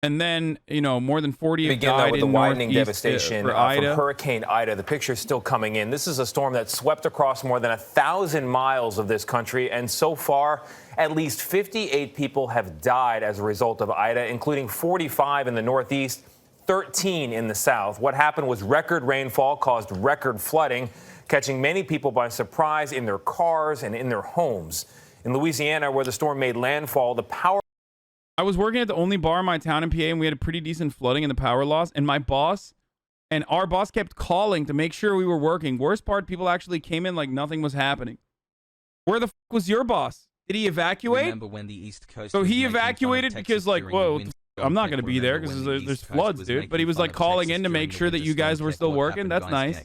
And then, you know, more than 40 have Begin died with the in widening Northeast, devastation for from Ida. Hurricane Ida. The picture's still coming in. This is a storm that swept across more than 1,000 miles of this country, and so far, at least 58 people have died as a result of Ida, including 45 in the Northeast, 13 in the South. What happened was record rainfall caused record flooding, catching many people by surprise in their cars and in their homes. In Louisiana, where the storm made landfall, the power... I was working at the only bar in my town in PA, and we had a pretty decent flooding in the power loss. And my boss and our boss kept calling to make sure we were working. Worst part, people actually came in like nothing was happening. Where the fuck was your boss? Did he evacuate? Remember when the East Coast So he evacuated because, like, whoa, I'm not going to be there because there's floods, dude. But he was like calling in to make sure that you guys were still working. That's nice.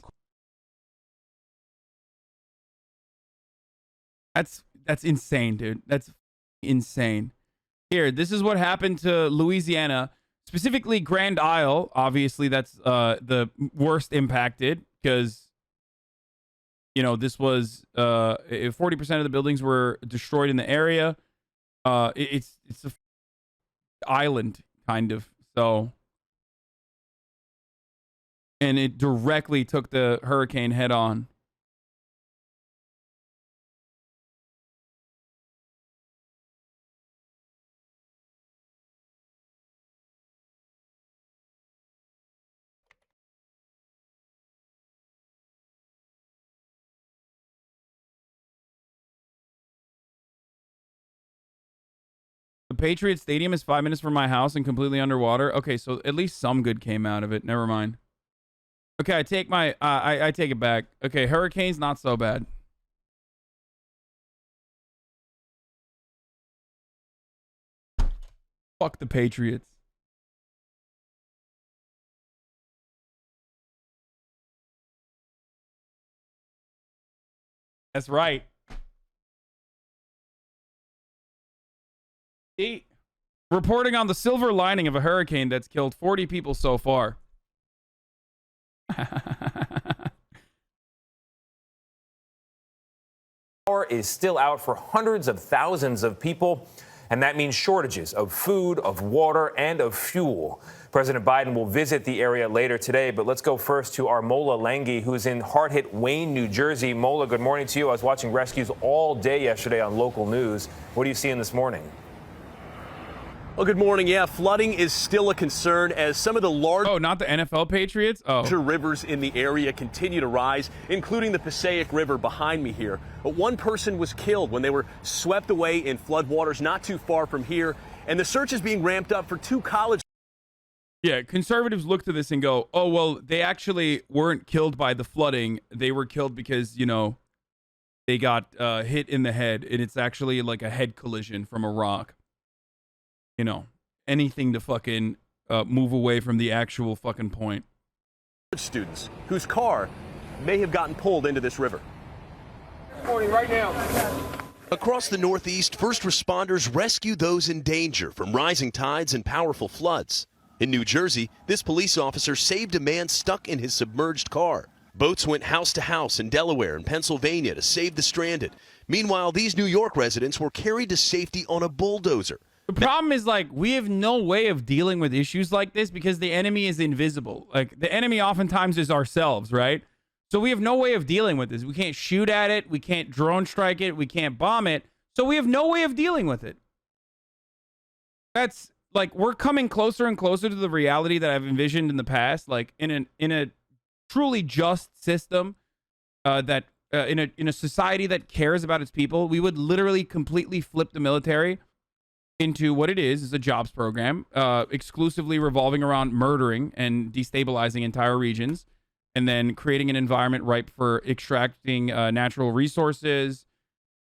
That's insane, dude. That's insane. Here, this is what happened to Louisiana, specifically Grand Isle. Obviously, that's the worst impacted because, you know, this was 40% of the buildings were destroyed in the area. It's a island kind of, so, and it directly took the hurricane head on. The Patriots Stadium is 5 minutes from my house and completely underwater. Okay, so at least some good came out of it. Never mind. Okay, I take my I take it back. Okay, hurricanes not so bad. Fuck the Patriots. That's right. Reporting on the silver lining of a hurricane that's killed 40 people so far. Power is still out for hundreds of thousands of people, and that means shortages of food, of water, and of fuel. President Biden will visit the area later today, but let's go first to our Mola Lengi, who's in hard-hit Wayne, New Jersey. Mola, good morning to you. I was watching rescues all day yesterday on local news. What are you seeing this morning? Well, good morning. Yeah, flooding is still a concern as some of the large... Oh, not the NFL Patriots? Oh. Rivers in the area continue to rise, including the Passaic River behind me here. But one person was killed when they were swept away in floodwaters not too far from here. And the search is being ramped up for two college... Yeah, conservatives look to this and go, oh, well, they actually weren't killed by the flooding. They were killed because, you know, they got hit in the head. And it's actually like a head collision from a rock. You know, anything to fucking move away from the actual fucking point. Students whose car may have gotten pulled into this river. Morning, right now. Across the Northeast, first responders rescue those in danger from rising tides and powerful floods. In New Jersey, this police officer saved a man stuck in his submerged car. Boats went house to house in Delaware and Pennsylvania to save the stranded. Meanwhile, these New York residents were carried to safety on a bulldozer. The problem is, like, we have no way of dealing with issues like this because the enemy is invisible. Like, the enemy oftentimes is ourselves, right? So we have no way of dealing with this. We can't shoot at it. We can't drone strike it. We can't bomb it. So we have no way of dealing with it. That's, like, we're coming closer and closer to the reality that I've envisioned in the past. Like, in a truly just system, that in a society that cares about its people, we would literally completely flip the military into what it is a jobs program, exclusively revolving around murdering and destabilizing entire regions, and then creating an environment ripe for extracting natural resources,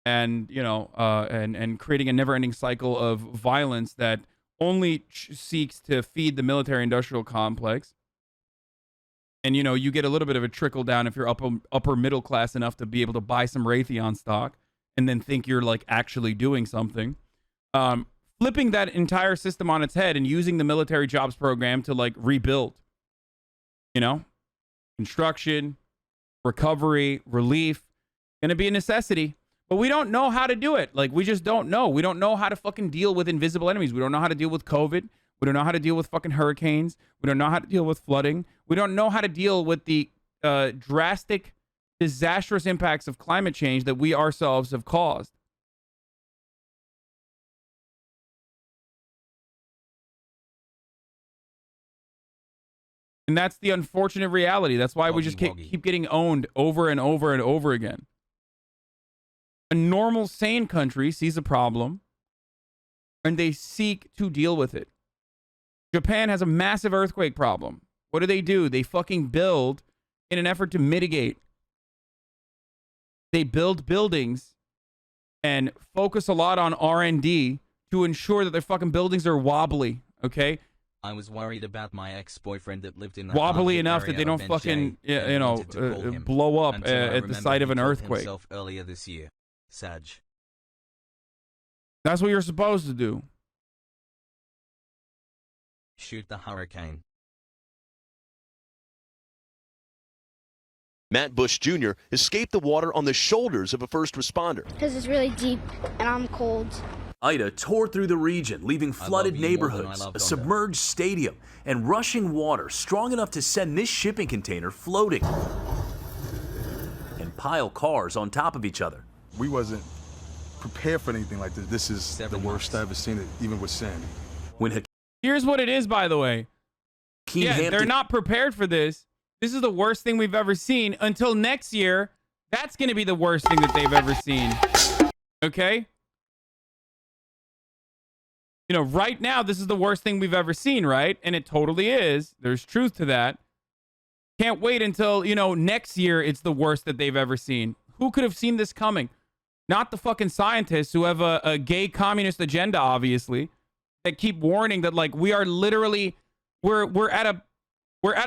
and, you know, and creating a never-ending cycle of violence that only seeks to feed the military-industrial complex. And, you know, you get a little bit of a trickle down if you're upper middle class enough to be able to buy some Raytheon stock and then think you're, like, actually doing something. Flipping that entire system on its head and using the military jobs program to, like, rebuild, you know, construction, recovery, relief, going to be a necessity, but we don't know how to do it. Like, we just don't know. We don't know how to fucking deal with invisible enemies. We don't know how to deal with COVID. We don't know how to deal with fucking hurricanes. We don't know how to deal with flooding. We don't know how to deal with the drastic, disastrous impacts of climate change that we ourselves have caused. And that's the unfortunate reality. That's why we just keep getting owned over and over and over again. A normal, sane country sees a problem and they seek to deal with it. Japan has a massive earthquake problem. What do? They fucking build in an effort to mitigate. They build buildings and focus a lot on R&D to ensure that their fucking buildings are wobbly, okay? I was worried about my ex-boyfriend that lived in the wobbly enough that they don't fucking, blow up at the site of an earthquake. Earlier this year. Sag. That's what you're supposed to do. Shoot the hurricane. Matt Bush Jr. escaped the water on the shoulders of a first responder. Because it's really deep and I'm cold. Ida tore through the region, leaving flooded neighborhoods, a submerged stadium, and rushing water strong enough to send this shipping container floating and pile cars on top of each other. We wasn't prepared for anything like this. This is the worst I've ever seen it, even with Sandy. Here's what it is, by the way. They're not prepared for this. This is the worst thing we've ever seen. Until next year, that's going to be the worst thing that they've ever seen. Okay? You know, right now, this is the worst thing we've ever seen, right? And it totally is. There's truth to that. Can't wait until, next year it's the worst that they've ever seen. Who could have seen this coming? Not the fucking scientists who have a gay communist agenda, obviously, that keep warning that, like, we are literally, we're at a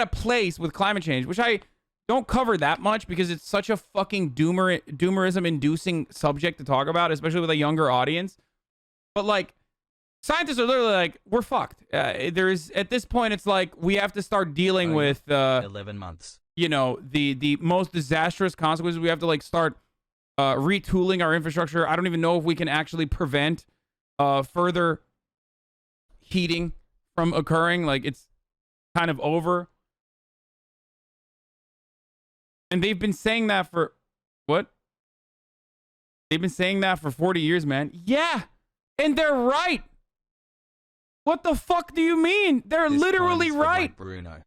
place with climate change, which I don't cover that much because it's such a fucking doomerism-inducing subject to talk about, especially with a younger audience. But, like, scientists are literally like, we're fucked. At this point, it's like we have to start dealing with 11 months. The most disastrous consequences. We have to like start retooling our infrastructure. I don't even know if we can actually prevent further heating from occurring. Like, it's kind of over. And they've been saying that for what? They've been saying that for 40 years, man. Yeah, and they're right. What the fuck do you mean? They're literally right. Bruno.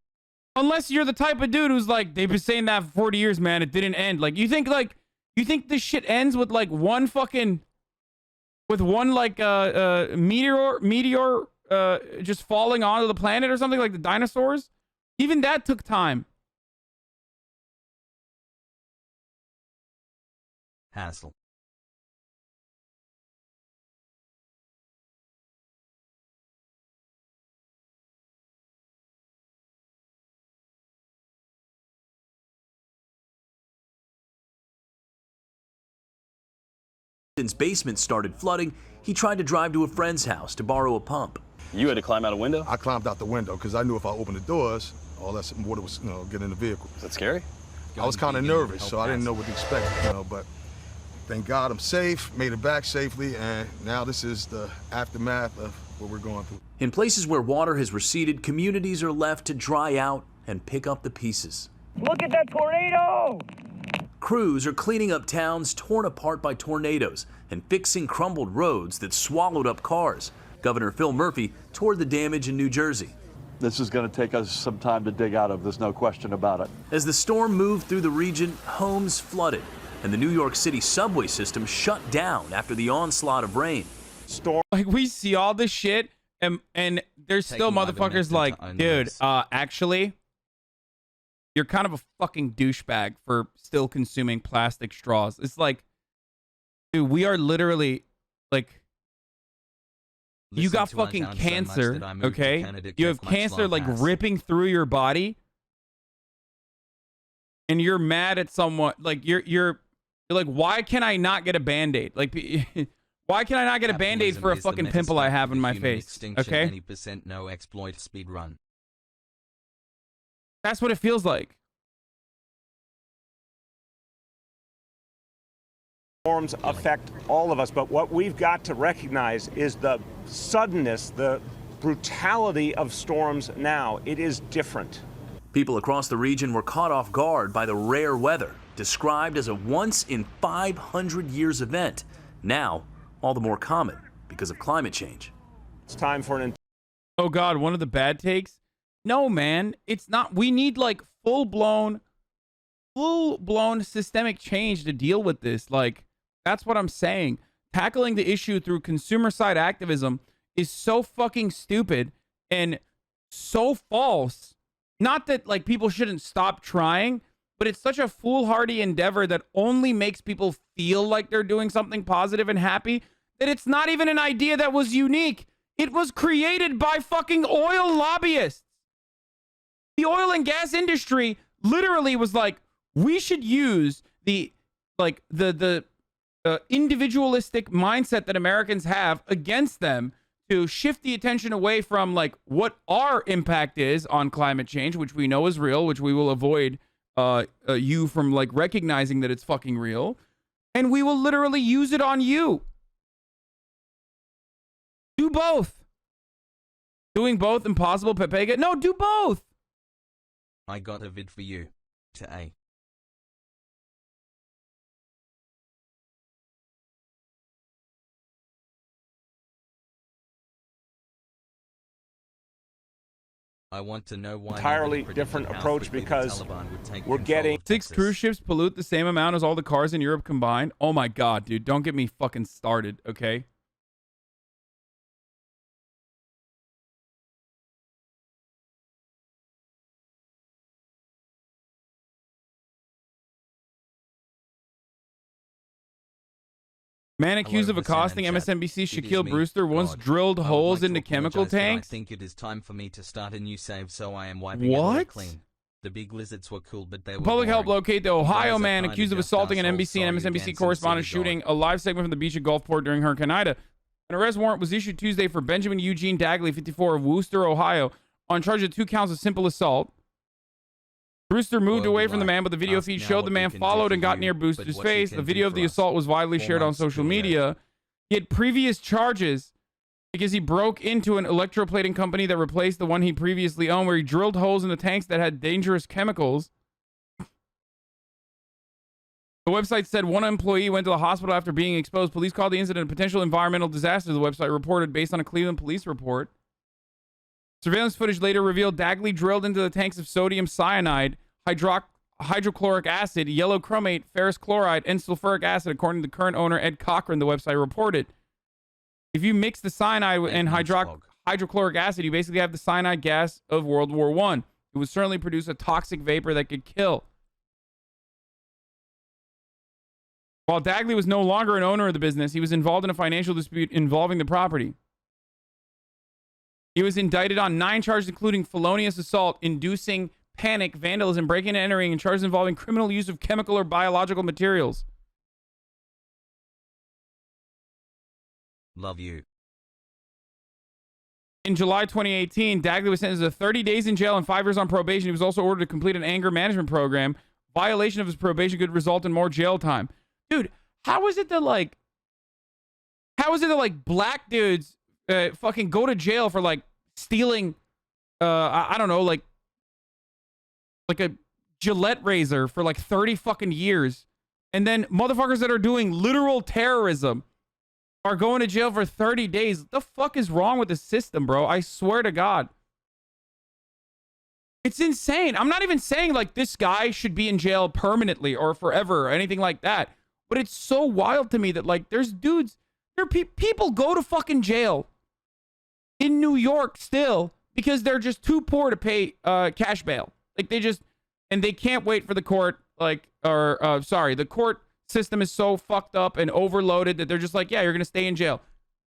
Unless you're the type of dude who's like, they've been saying that for 40 years, man. It didn't end. Like, you think this shit ends with like one meteor just falling onto the planet or something like the dinosaurs? Even that took time. Hassle. Since basement started flooding, he tried to drive to a friend's house to borrow a pump. You had to climb out a window? I climbed out the window because I knew if I opened the doors, all that water was, get in the vehicle. Is that scary? I was kind of nervous, so I didn't know what to expect, but thank God I'm safe, made it back safely, and now this is the aftermath of what we're going through. In places where water has receded, communities are left to dry out and pick up the pieces. Look at that tornado! Crews are cleaning up towns torn apart by tornadoes and fixing crumbled roads that swallowed up cars. Governor Phil Murphy toured the damage in New Jersey. This is going to take us some time to dig out of, there's no question about it. As the storm moved through the region, homes flooded, and the New York City subway system shut down after the onslaught of rain. Like, we see all this shit, and there's still motherfuckers like, dude, actually, you're kind of a fucking douchebag for still consuming plastic straws. It's like, dude, we are literally, like, you got fucking cancer, okay? You have cancer, like, ripping through your body, and you're mad at someone. Like, you're like, why can I not get a Band-Aid? Like, why can I not get a Band-Aid for a fucking pimple I have in my face? Okay? 90% no exploit speed run. That's what it feels like. Storms affect all of us, but what we've got to recognize is the suddenness, the brutality of storms now. It is different. People across the region were caught off guard by the rare weather, described as a once-in-500 years event. Now, all the more common because of climate change. It's time for an... Oh, God, one of the bad takes? No, man, it's not. We need, like, full-blown systemic change to deal with this. Like, that's what I'm saying. Tackling the issue through consumer-side activism is so fucking stupid and so false. Not that, like, people shouldn't stop trying, but it's such a foolhardy endeavor that only makes people feel like they're doing something positive and happy, that it's not even an idea that was unique. It was created by fucking oil lobbyists. The oil and gas industry literally was like, we should use the individualistic mindset that Americans have against them to shift the attention away from like what our impact is on climate change, which we know is real, which we will avoid you from like recognizing that it's fucking real, and we will literally use it on you. Do both. Doing both impossible, Pepega? No, do both. I got a vid for you. To A. I want to know why entirely different approach because we're getting 6 cruise ships pollute the same amount as all the cars in Europe combined. Oh my God, dude. Don't get me fucking started, okay? Man accused of accosting MSNBC Shaquille Brewster once drilled holes into chemical tanks. I think it is time for me to start a new save, so I am wiping it all clean. The big lizards were cool, but they were Public help locate the Ohio man accused of assaulting an NBC NBC and MSNBC correspondent shooting a live segment from the beach at Gulfport during Hurricane Ida. An arrest warrant was issued Tuesday for Benjamin Eugene Dagley, 54, of Wooster, Ohio, on charge of 2 counts of simple assault. Brewster moved away from the man, but the video feed showed the man followed and got near Brewster's face. The video of the assault was widely shared on social media. He had previous charges because he broke into an electroplating company that replaced the one he previously owned, where he drilled holes in the tanks that had dangerous chemicals. The website said one employee went to the hospital after being exposed. Police called the incident a potential environmental disaster, the website reported, based on a Cleveland police report. Surveillance footage later revealed Dagley drilled into the tanks of sodium cyanide, hydrochloric acid, yellow chromate, ferrous chloride, and sulfuric acid, according to the current owner, Ed Cochran, the website reported. If you mix the cyanide and hydrochloric acid, you basically have the cyanide gas of World War I. It would certainly produce a toxic vapor that could kill. While Dagley was no longer an owner of the business, he was involved in a financial dispute involving the property. He was indicted on 9 charges, including felonious assault, inducing panic, vandalism, breaking and entering, and charges involving criminal use of chemical or biological materials. Love you. In July 2018, Dagley was sentenced to 30 days in jail and 5 years on probation. He was also ordered to complete an anger management program. Violation of his probation could result in more jail time. Dude, how is it that black dudes fucking go to jail for like stealing I don't know, like a Gillette razor for like 30 fucking years, and then motherfuckers that are doing literal terrorism are going to jail for 30 days. What the fuck is wrong with the system, bro? I swear to God. It's insane. I'm not even saying like this guy should be in jail permanently or forever or anything like that. But it's so wild to me that like there's dudes, people go to fucking jail in New York still because they're just too poor to pay cash bail. Like they can't wait for the court, the court system is so fucked up and overloaded that they're just like, yeah, you're going to stay in jail.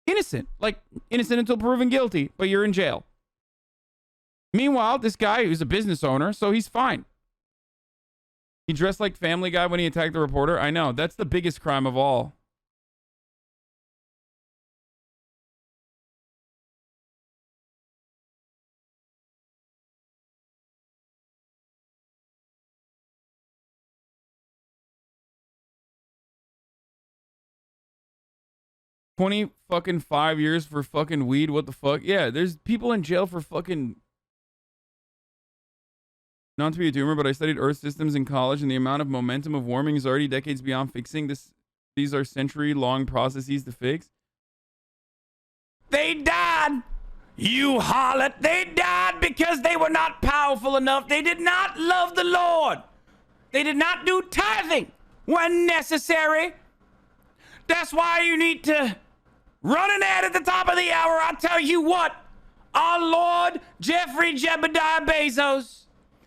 Innocent until proven guilty, but you're in jail. Meanwhile, this guy who's a business owner, so he's fine. He dressed like Family Guy when he attacked the reporter. I know, that's the biggest crime of all. 20 fucking 5 years for fucking weed. What the fuck? Yeah, there's people in jail for fucking. Not to be a doomer, but I studied Earth systems in college, and the amount of momentum of warming is already decades beyond fixing this. These are century-long processes to fix. They died, you harlot. They died because they were not powerful enough. They did not love the Lord. They did not do tithing when necessary. That's why you need to run an ad at the top of the hour. I'll tell you what, our Lord Jeffrey Jebediah Bezos